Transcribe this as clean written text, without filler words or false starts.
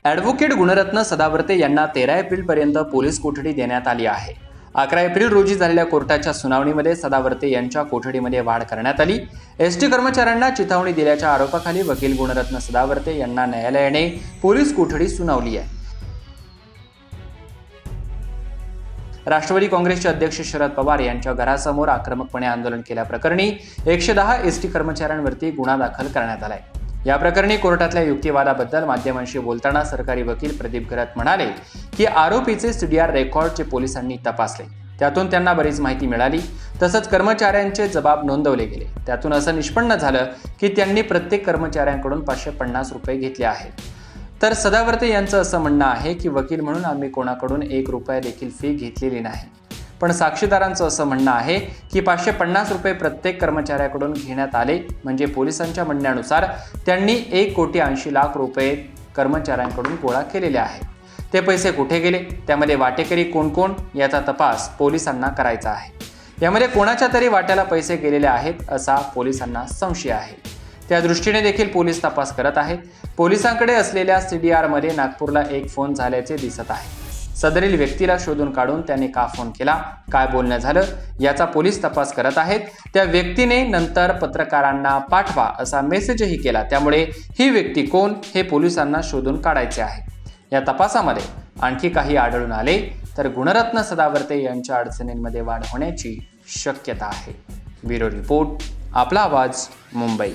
Advocate Gunratna Sadavarte यांना 13 एप्रिलपर्यंत police कोठडी देण्यात आली आहे. 11 एप्रिल रोजी झालेल्या कोर्टाच्या सुनावणीमध्ये सदावर्ते यांच्या कोठडीमध्ये वाढ करण्यात आली. एसटी कर्मचाऱ्यांना चिथावणी दिल्याच्या आरोपाखाली वकील गुणरत्न सदावर्ते यांना न्यायालयाने पोलीस कोठडी सुनावली आहे. राष्ट्रवादी काँग्रेसचे अध्यक्ष शरद पवार यांच्या घरासमोर आक्रमकपणे आंदोलन केल्याप्रकरणी 110 एसटी कर्मचाऱ्यांवरती गुन्हा दाखल करण्यात आलाय. या प्रकरणी कोर्टातल्या युक्तिवादाबद्दल माध्यमांशी बोलताना सरकारी वकील प्रदीप घरत म्हणाले की आरोपीचे सीडीआर रेकॉर्डचे पोलिसांनी तपासले, त्यातून त्यांना बरीच माहिती मिळाली. तसंच कर्मचाऱ्यांचे जबाब नोंदवले गेले. त्यातून असं निष्पन्न झालं की त्यांनी प्रत्येक कर्मचाऱ्यांकडून 550 रुपये घेतले आहेत. तर सदावर्ते यांचं असं म्हणणं आहे की वकील म्हणून आम्ही कोणाकडून 1 रुपया देखील फी घेतलेली नाही. पण साक्षीदारांचं असं म्हणणं आहे की 550 रुपये प्रत्येक कर्मचाऱ्याकडून घेण्यात आले, म्हणजे पोलिसांच्या म्हणण्यानुसार त्यांनी 1,80,00,000 रुपये कर्मचाऱ्यांकडून गोळा केलेले आहेत. ते पैसे कुठे गेले, त्यामध्ये वाटेकरी कोण कोण याचा तपास पोलिसांना करायचा आहे. यामध्ये कोणाच्या तरी वाट्याला पैसे गेलेले आहेत असा पोलिसांना संशय आहे. त्या दृष्टीने देखील पोलीस तपास करत आहेत. पोलिसांकडे असलेल्या सीडीआरमध्ये नागपूरला एक फोन झाल्याचे दिसत आहे. सदरील व्यक्तीला शोधून काढून त्याने का फोन केला, काय बोलणं झालं याचा पोलीस तपास करत आहेत. त्या व्यक्तीने नंतर पत्रकारांना पाठवा असा मेसेजही केला. त्यामुळे ही व्यक्ती कोण हे पोलिसांना शोधून काढायचे आहे. या तपासामध्ये आणखी काही आढळून आले तर गुणरत्न सदावर्ते यांच्या अडचणींमध्ये वाढ होण्याची शक्यता आहे. ब्युरो रिपोर्ट, आपला आवाज, मुंबई.